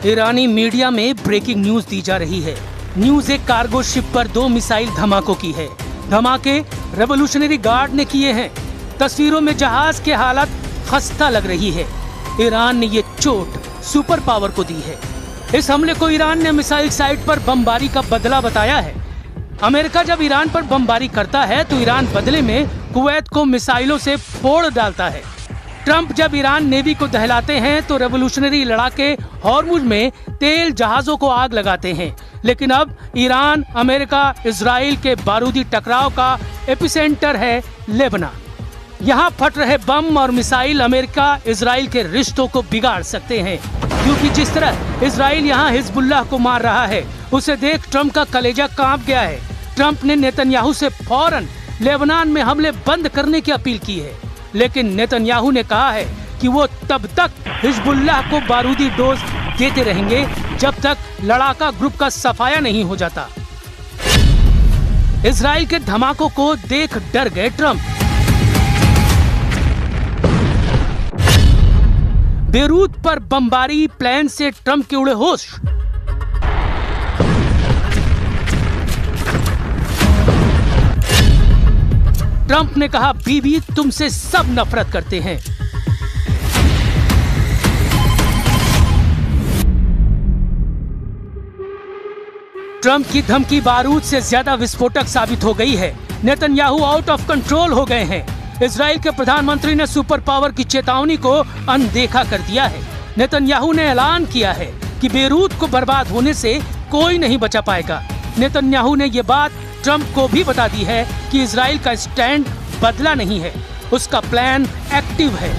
ईरानी media में breaking news दी जा रही है। न्यूज एक कार्गो शिप पर 2 मिसाइल धमाकों की है। धमाके रेवोल्यूशनरी गार्ड ने किए हैं। तस्वीरों में जहाज की हालत खस्ता लग रही है। ईरान ने ये चोट सुपर पावर को दी है। इस हमले को ईरान ने मिसाइल साइट पर बमबारी का बदला बताया है। अमेरिका जब ईरान पर बमबारी करता है तो ईरान बदले में कुवैत को मिसाइलों से फोड़ डालता है। ट्रंप जब ईरान नेवी को दहलाते हैं तो रेवोल्यूशनरी लड़ाके हॉर्मुज में तेल जहाजों को आग लगाते हैं। लेकिन अब ईरान, अमेरिका, इजराइल के बारूदी टकराव का एपिसेंटर है लेबनान। यहाँ फट रहे बम और मिसाइल अमेरिका इजराइल के रिश्तों को बिगाड़ सकते हैं, क्योंकि जिस तरह इजराइल यहाँ हिजबुल्लाह को मार रहा है उसे देख ट्रंप का कलेजा कांप गया है। ट्रंप ने नेतन्याहू से फौरन लेबनान में हमले बंद करने की अपील की है, लेकिन नेतन्याहू ने कहा है कि वो तब तक हिजबुल्लाह को बारूदी डोज देते रहेंगे जब तक लड़ाका ग्रुप का सफाया नहीं हो जाता। इजराइल के धमाकों को देख डर गए ट्रंप। बेरूत पर बमबारी, प्लेन से ट्रंप के उड़े होश। ट्रंप ने कहा, बीबी तुमसे सब नफरत करते हैं। ट्रंप की धमकी बारूद से ज्यादा विस्फोटक साबित हो गई है। नेतन्याहू आउट ऑफ कंट्रोल हो गए हैं। इजराइल के प्रधानमंत्री ने सुपर पावर की चेतावनी को अनदेखा कर दिया है। नेतन्याहू ने ऐलान किया है कि बेरूत को बर्बाद होने से कोई नहीं बचा पाएगा। नेतन्याहू ने ये बात ट्रंप को भी बता दी है कि इजराइल का स्टैंड बदला नहीं है, उसका प्लान एक्टिव है।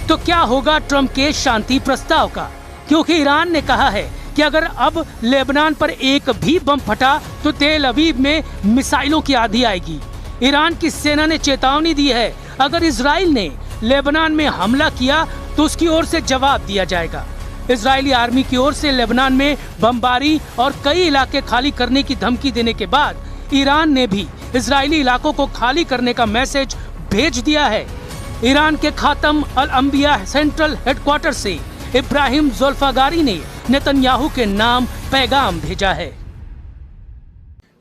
तो क्या होगा ट्रंप के शांति प्रस्ताव का? क्योंकि ईरान ने कहा है कि अगर अब लेबनान पर एक भी बम फटा तो तेल अवीव में मिसाइलों की आंधी आएगी। ईरान की सेना ने चेतावनी दी है, अगर इजराइल ने लेबनान में हमला किया तो उसकी ओर से जवाब दिया जाएगा। इजरायली आर्मी की ओर से लेबनान में बमबारी और कई इलाके खाली करने की धमकी देने के बाद ईरान ने भी इजरायली इलाकों को खाली करने का मैसेज भेज दिया है। ईरान के खातम अल अंबिया सेंट्रल हेडक्वार्टर से इब्राहिम ज़ुल्फ़ागारी ने नेतन्याहू के नाम पैगाम भेजा है।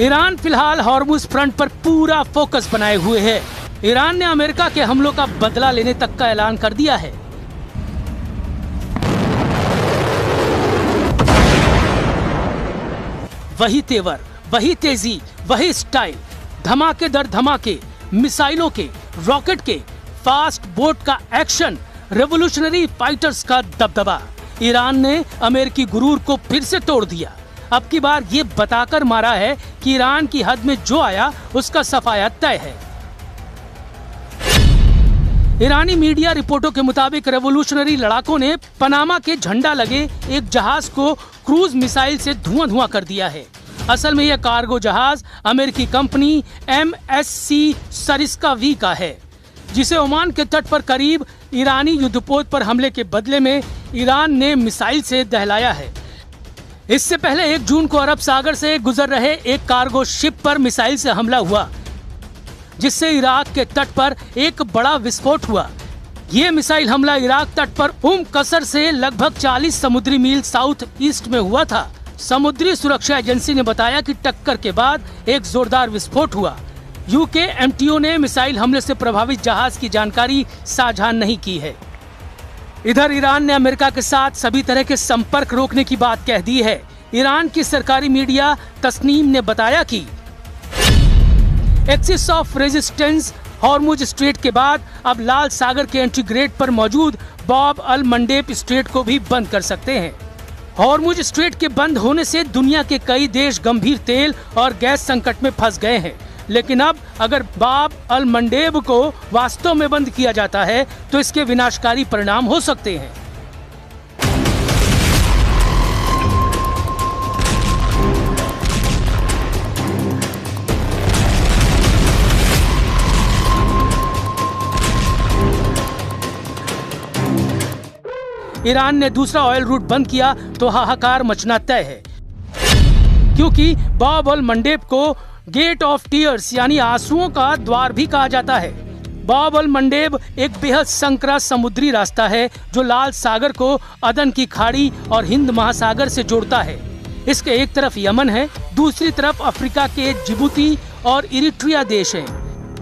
ईरान फिलहाल हॉर्मुज फ्रंट पर पूरा फोकस बनाए हुए है। ईरान ने अमेरिका के हमलों का बदला लेने तक का ऐलान कर दिया है। वही तेवर, वही तेजी, वही स्टाइल, धमाके दर धमाके, मिसाइलों के, रॉकेट के, फास्ट बोट का एक्शन, रेवोल्यूशनरी फाइटर्स का दबदबा। ईरान ने अमेरिकी गुरूर को फिर से तोड़ दिया। अब की बार ये बताकर मारा है कि ईरान की हद में जो आया उसका सफाया तय है। ईरानी मीडिया रिपोर्टों के मुताबिक रेवोल्यूशनरी लड़ाकों ने पनामा के झंडा लगे एक जहाज को क्रूज मिसाइल से धुआं कर दिया है। असल में यह कार्गो जहाज अमेरिकी कंपनी MSC सरिस्का V का है, जिसे ओमान के तट पर करीब ईरानी युद्धपोत पर हमले के बदले में ईरान ने मिसाइल से दहलाया है। इससे पहले 1 जून को अरब सागर से गुजर रहे एक कार्गो शिप पर मिसाइल से हमला हुआ, जिससे इराक के तट पर एक बड़ा विस्फोट हुआ। ये मिसाइल हमला इराक तट पर कसर से लगभग 40 समुद्री मील साउथ ईस्ट में हुआ था। समुद्री सुरक्षा एजेंसी ने बताया कि टक्कर के बाद एक जोरदार विस्फोट हुआ। यूके MTO ने मिसाइल हमले से प्रभावित जहाज की जानकारी साझा नहीं की है। इधर ईरान ने अमेरिका के साथ सभी तरह के संपर्क रोकने की बात कह दी है। ईरान की सरकारी मीडिया तस्नीम ने बताया कि axis of resistance Hormuz strait के बाद अब लाल सागर के एंट्री गेट पर मौजूद बाब अल मंडेब स्ट्रेट को भी बंद कर सकते हैं। हॉर्मुज स्ट्रेट के बंद होने से दुनिया के कई देश गंभीर तेल और गैस संकट में फंस गए हैं। लेकिन अब अगर बाब अल मंडेब को वास्तव में बंद किया जाता है तो इसके विनाशकारी परिणाम हो सकते हैं। ईरान ने दूसरा ऑयल रूट बंद किया तो हाहाकार मचना तय है, क्योंकि बाब अल मंडेब को गेट ऑफ टीयर्स यानी आंसुओं का द्वार भी कहा जाता है। बाब अल मंडेब एक बेहद संकरा समुद्री रास्ता है जो लाल सागर को अदन की खाड़ी और हिंद महासागर से जोड़ता है। इसके एक तरफ यमन है, दूसरी तरफ अफ्रीका के जिबूती और इरिट्रिया देश हैं।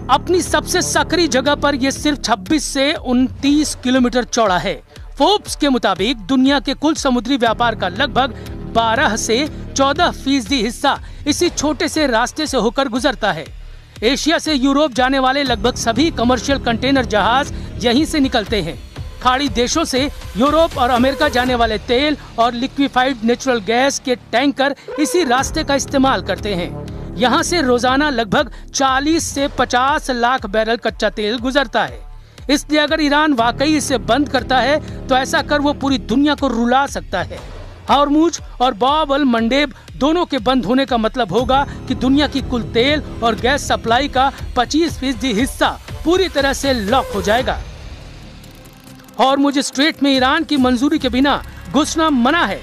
अपनी सबसे सकरी जगह पर यह सिर्फ 26 से 29 किलोमीटर चौड़ा है। फोर्ब्स के मुताबिक दुनिया के कुल समुद्री व्यापार का लगभग 12 से 14% हिस्सा इसी छोटे से रास्ते से होकर गुजरता है। एशिया से यूरोप जाने वाले लगभग सभी कमर्शियल कंटेनर जहाज यहीं से निकलते हैं। खाड़ी देशों से यूरोप और अमेरिका जाने वाले तेल और लिक्विफाइड नेचुरल गैस के टैंकर इसी रास्ते का इस्तेमाल करते हैं। यहाँ से रोजाना लगभग 40 से 50 लाख बैरल कच्चा तेल गुजरता है। इसलिए अगर ईरान वाकई इसे बंद करता है तो ऐसा कर वो पूरी दुनिया को रुला सकता है। हॉर्मुज और बाब अल मंडेब दोनों के बंद होने का मतलब होगा कि दुनिया की कुल तेल और गैस सप्लाई का 25% हिस्सा पूरी तरह से लॉक हो जाएगा। हॉर्मुज स्ट्रेट में ईरान की मंजूरी के बिना घुसना मना है।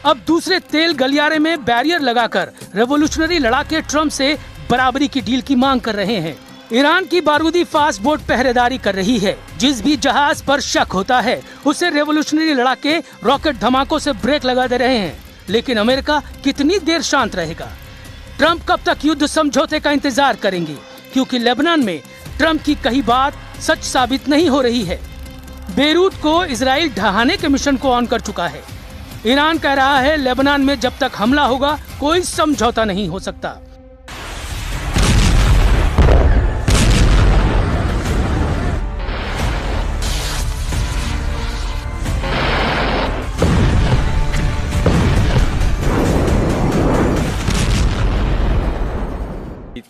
अब दूसरे तेल गलियारे में बैरियर लगाकर रेवोल्यूशनरी लड़ाके ट्रम्प से बराबरी की डील की मांग कर रहे हैं। ईरान की बारूदी फास्ट बोट पहरेदारी कर रही है। जिस भी जहाज पर शक होता है उसे रेवोल्यूशनरी लड़ाके रॉकेट धमाकों से ब्रेक लगा दे रहे हैं। लेकिन अमेरिका कितनी देर शांत रहेगा? ट्रम्प कब तक युद्ध समझौते का इंतजार करेंगे? क्योंकि लेबनान में ट्रम्प की कही बात सच साबित नहीं हो रही है। बेरूत को इजराइल ढहाने के मिशन को ऑन कर चुका है। ईरान कह रहा है लेबनान में जब तक हमला होगा कोई समझौता नहीं हो सकता।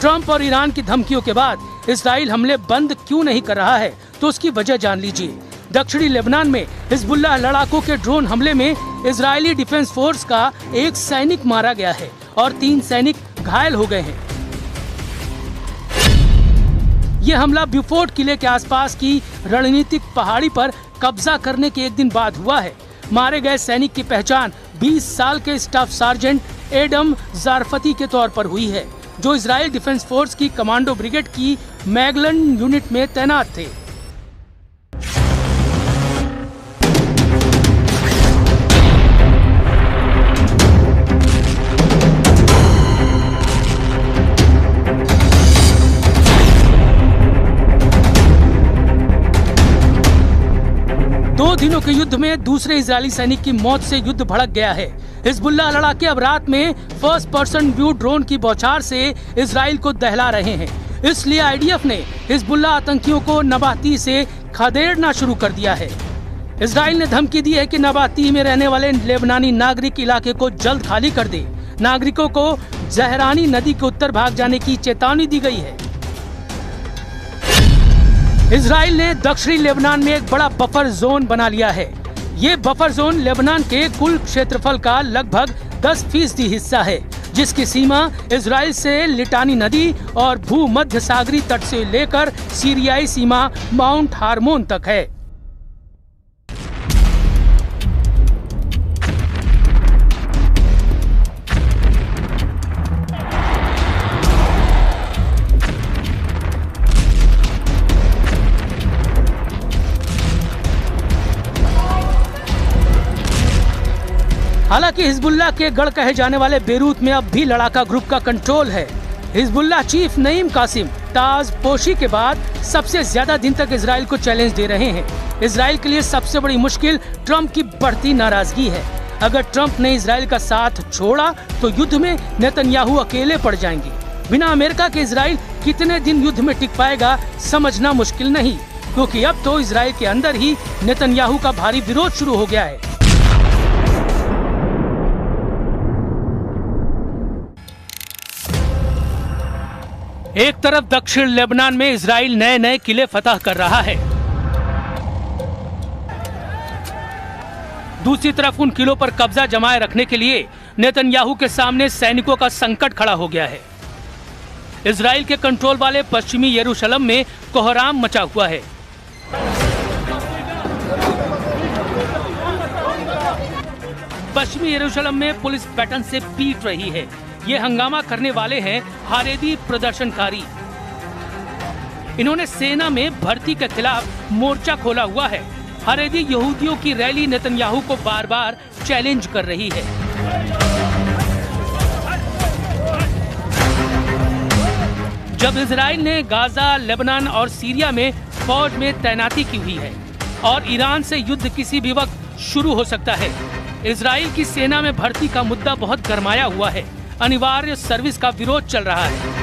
ट्रम्प और ईरान की धमकियों के बाद इजराइल हमले बंद क्यों नहीं कर रहा है तो उसकी वजह जान लीजिए। दक्षिणी लेबनान में हिजबुल्लाह लड़ाकों के ड्रोन हमले में इजरायली डिफेंस फोर्स का एक सैनिक मारा गया है और 3 सैनिक घायल हो गए हैं। ये हमला ब्यूफोर्ट किले के आसपास की रणनीतिक पहाड़ी पर कब्जा करने के एक दिन बाद हुआ है। मारे गए सैनिक की पहचान 20 साल के स्टाफ सार्जेंट एडम जारफती के तौर पर हुई है, जो इजराइल डिफेंस फोर्स की कमांडो ब्रिगेड की मैगलन यूनिट में तैनात थे। दो दिनों के युद्ध में दूसरे इजरायली सैनिक की मौत से युद्ध भड़क गया है। हिजबुल्लाह लड़ाके अब रात में फर्स्ट पर्सन व्यू ड्रोन की बौछार से इजराइल को दहला रहे हैं। इसलिए आईडीएफ ने हिजबुल्लाह आतंकियों को नबाती से खदेड़ना शुरू कर दिया है। इजराइल ने धमकी दी है कि नबाती में रहने वाले लेबनानी नागरिक इलाके को जल्द खाली कर दे। नागरिकों को जहरानी नदी के उत्तर भाग जाने की चेतावनी दी गई है। इजराइल ने दक्षिणी लेबनान में एक बड़ा बफर जोन बना लिया है। ये बफर जोन लेबनान के कुल क्षेत्रफल का लगभग 10% हिस्सा है, जिसकी सीमा इजराइल से लिटानी नदी और भूमध्य सागरी तट से लेकर सीरियाई सीमा माउंट हार्मोन तक है। हालांकि हिजबुल्लाह के गढ़ कहे जाने वाले बेरूत में अब भी लड़ाका ग्रुप का कंट्रोल है। हिजबुल्लाह चीफ नईम कासिम ताज पोशी के बाद सबसे ज्यादा दिन तक इजराइल को चैलेंज दे रहे हैं। इजराइल के लिए सबसे बड़ी मुश्किल ट्रम्प की बढ़ती नाराजगी है। अगर ट्रम्प ने इजराइल का साथ छोड़ा तो युद्ध में नेतन्याहू अकेले पड़ जाएंगे। बिना अमेरिका के इजराइल कितने दिन युद्ध में टिक पाएगा समझना मुश्किल नहीं, क्योंकि अब तो इजराइल के अंदर ही नेतन्याहू का भारी विरोध शुरू हो गया है। एक तरफ दक्षिण लेबनान में इजराइल नए नए किले फतह कर रहा है। दूसरी तरफ उन किलों पर कब्जा जमाए रखने के लिए नेतन्याहू के सामने सैनिकों का संकट खड़ा हो गया है। इजराइल के कंट्रोल वाले पश्चिमी यरूशलेम में कोहराम मचा हुआ है। पश्चिमी यरूशलेम में पुलिस बैटन से पीट रही है। ये हंगामा करने वाले हैं हारेदी प्रदर्शनकारी। इन्होंने सेना में भर्ती के खिलाफ मोर्चा खोला हुआ है। हारेदी यहूदियों की रैली नेतन्याहू को बार बार चैलेंज कर रही है। जब इजराइल ने गाजा, लेबनान और सीरिया में फौज में तैनाती की हुई है और ईरान से युद्ध किसी भी वक्त शुरू हो सकता है। इजराइल की सेना में भर्ती का मुद्दा बहुत गरमाया हुआ है। अनिवार्य सर्विस का विरोध चल रहा है।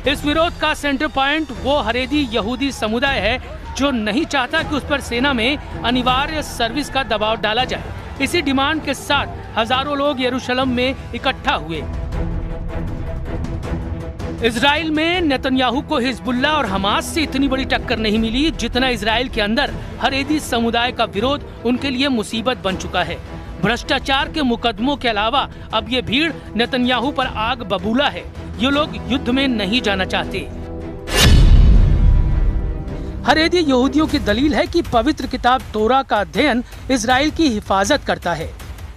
इस विरोध का सेंटर पॉइंट वो हारेदी यहूदी समुदाय है जो नहीं चाहता कि उस पर सेना में अनिवार्य सर्विस का दबाव डाला जाए। इसी डिमांड के साथ हजारों लोग यरूशलेम में इकट्ठा हुए। इजराइल में नेतन्याहू को हिजबुल्लाह और हमास से इतनी बड़ी टक्कर नहीं मिली जितना इजराइल के अंदर हारेदी समुदाय का विरोध उनके लिए मुसीबत बन चुका है। भ्रष्टाचार के मुकदमों के अलावा अब ये भीड़ नेतन्याहू पर आग बबूला है। ये लोग युद्ध में नहीं जाना चाहते। हारेदी यहूदियों की दलील है कि पवित्र किताब तोरा का अध्ययन इजराइल की हिफाजत करता है।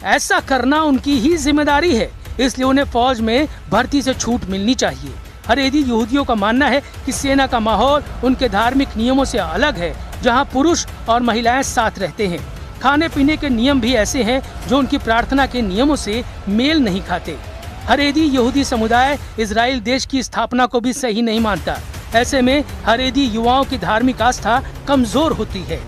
ऐसा करना उनकी ही जिम्मेदारी है, इसलिए उन्हें फौज में भर्ती से छूट मिलनी चाहिए। हारेदी यहूदियों का मानना है कि सेना का माहौल उनके धार्मिक नियमों से अलग है, जहां पुरुष और महिलाएं साथ रहते हैं। खाने पीने के नियम भी ऐसे हैं जो उनकी प्रार्थना के नियमों से मेल नहीं खाते। हारेदी यहूदी समुदाय इजराइल देश की स्थापना को भी सही नहीं मानता। ऐसे में हारेदी युवाओं की धार्मिक आस्था कमजोर होती है।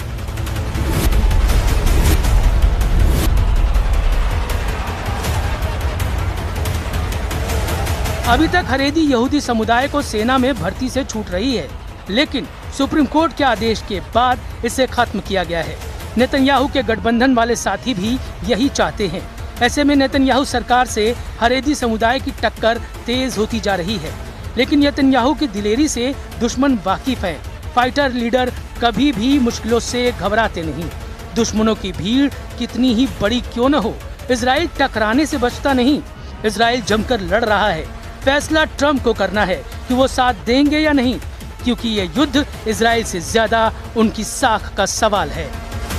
अभी तक हारेदी यहूदी समुदाय को सेना में भर्ती से छूट रही है, लेकिन सुप्रीम कोर्ट के आदेश के बाद इसे खत्म किया गया है। नेतन्याहू के गठबंधन वाले साथी भी यही चाहते हैं। ऐसे में नेतन्याहू सरकार से हारेदी समुदाय की टक्कर तेज होती जा रही है, लेकिन नेतन्याहू की दिलेरी से दुश्मन वाकिफ है। फाइटर लीडर कभी भी मुश्किलों से घबराते नहीं। दुश्मनों की भीड़ कितनी ही बड़ी क्यों न हो, इजराइल टकराने से बचता नहीं। इजराइल जमकर लड़ रहा है। फैसला ट्रम्प को करना है कि वो साथ देंगे या नहीं, क्योंकि ये युद्ध इजराइल से ज्यादा उनकी साख का सवाल है।